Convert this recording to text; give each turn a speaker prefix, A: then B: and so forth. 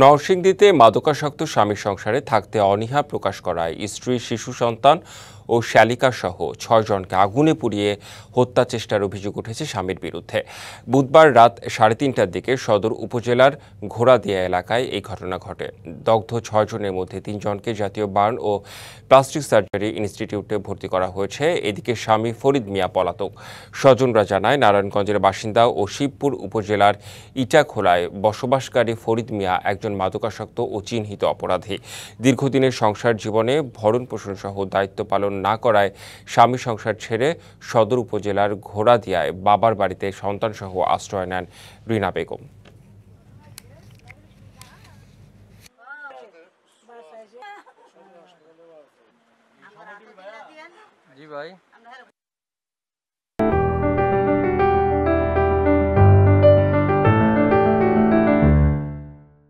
A: নরসিংদীতে মাদকাসক্ত স্বামীর সংসারে থাকতে অনীহা প্রকাশ করায় স্ত্রী, শিশু সন্তান ও শ্যালিকা সহ ৬ জনকে আগুনে পুড়িয়ে হত্যা চেষ্টার অভিযোগ উঠেছে স্বামীর বিরুদ্ধে। বুধবার রাত ৩:৩০টার দিকে সদর উপজেলার ঘোড়াদিয়া এলাকায় এই ঘটনা ঘটে। দগ্ধ ৬ জনের মধ্যে ৩ জনকে জাতীয় বার্ন ও প্লাস্টিক সার্জারি ইনস্টিটিউটে ভর্তি করা হয়েছে। এদিকে স্বামী ফরিদ মিয়া পলাতক। স্বজনরা জানায়, নারায়ণগঞ্জের বাসিন্দা ও শিবপুর উপজেলার ইটাখোলায় বসবাসকারী ফরিদ মিয়া একজন মাদকাসক্ত ও চিহ্নিত অপরাধী। দীর্ঘদিনের সংসার জীবনে ভরণ পোষণ সহ দায়িত্ব পালন না করায় স্বামী সংসার ছেড়ে সদর উপজেলার ঘোড়াদিয়ায় বাবার বাড়িতে সন্তানসহ আশ্রয় নেন রিনা বেগম।
B: জি ভাই।